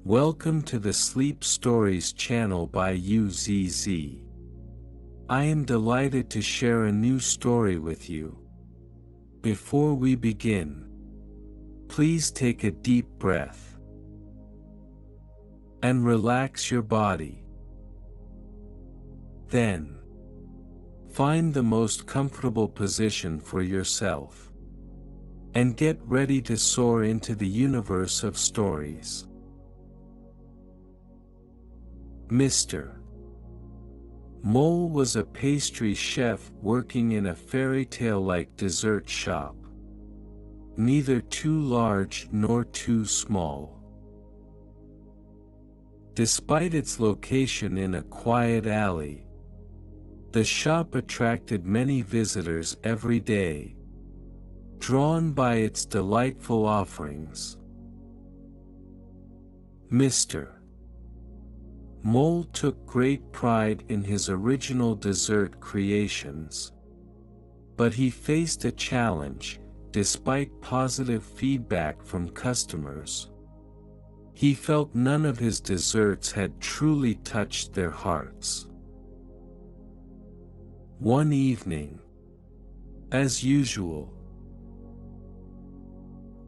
Welcome to the Sleep Stories channel by UZZ. I am delighted to share a new story with you. Before we begin, please take a deep breath and relax your body. Then, find the most comfortable position for yourself and get ready to soar into the universe of stories. Mr. Mole was a pastry chef working in a fairy tale-like dessert shop, neither too large nor too small. Despite its location in a quiet alley, the shop attracted many visitors every day, drawn by its delightful offerings. Mr. Mole took great pride in his original dessert creations. But he faced a challenge. Despite positive feedback from customers, he felt none of his desserts had truly touched their hearts. One evening, as usual,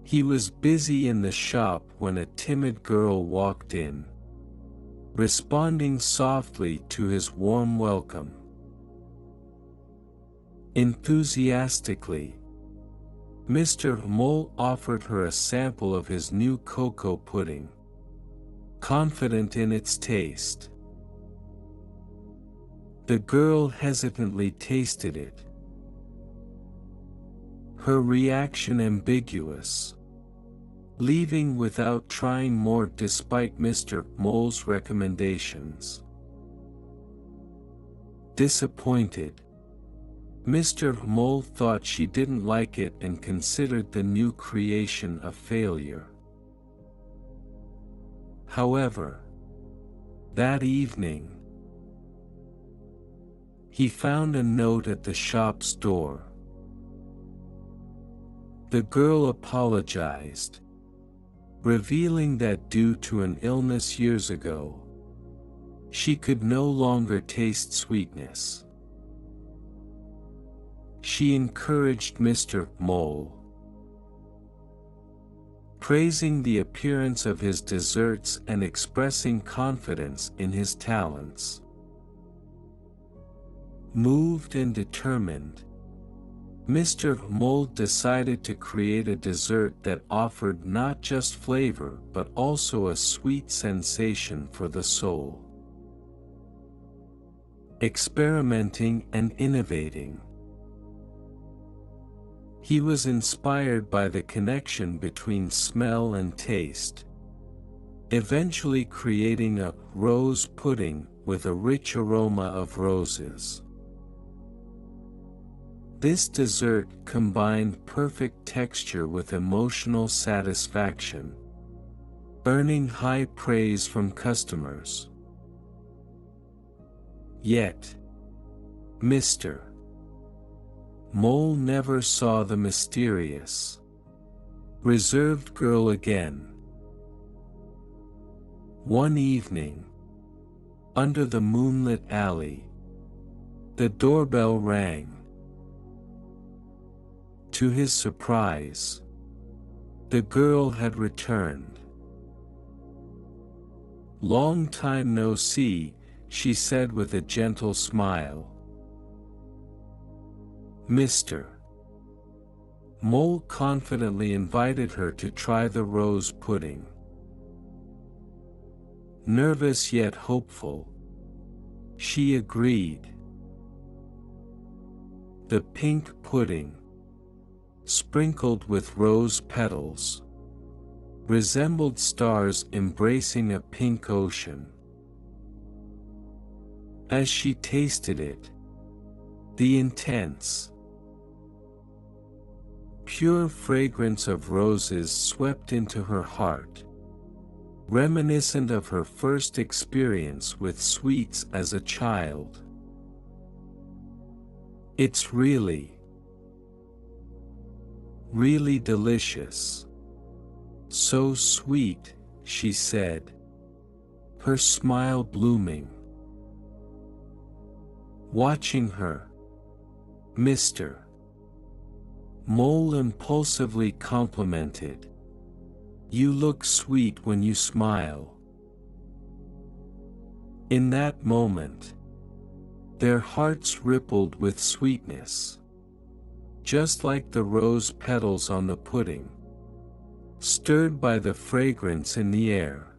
he was busy in the shop when a timid girl walked in, responding softly to his warm welcome. Enthusiastically, Mr. Mole offered her a sample of his new cocoa pudding, confident in its taste. The girl hesitantly tasted it, her reaction ambiguous, leaving without trying more despite Mr. Mole's recommendations. Disappointed, Mr. Mole thought she didn't like it and considered the new creation a failure. However, that evening, he found a note at the shop's door. The girl apologized, revealing that due to an illness years ago, she could no longer taste sweetness. She encouraged Mr. Mole, praising the appearance of his desserts and expressing confidence in his talents. Moved and determined, Mr. Mole decided to create a dessert that offered not just flavor but also a sweet sensation for the soul. Experimenting and innovating, he was inspired by the connection between smell and taste, eventually creating a rose pudding with a rich aroma of roses. This dessert combined perfect texture with emotional satisfaction, earning high praise from customers. Yet, Mr. Mole never saw the mysterious, reserved girl again. One evening, under the moonlit alley, the doorbell rang. To his surprise, the girl had returned. "Long time no see," she said with a gentle smile. Mr. Mole confidently invited her to try the rose pudding. Nervous yet hopeful, she agreed. The pink pudding, sprinkled with rose petals, resembled stars embracing a pink ocean. As she tasted it, the intense, pure fragrance of roses swept into her heart, reminiscent of her first experience with sweets as a child. "It's really delicious. So sweet," she said, her smile blooming. Watching her, Mr. Mole impulsively complimented. "You look sweet when you smile." In that moment, their hearts rippled with sweetness, just like the rose petals on the pudding, stirred by the fragrance in the air.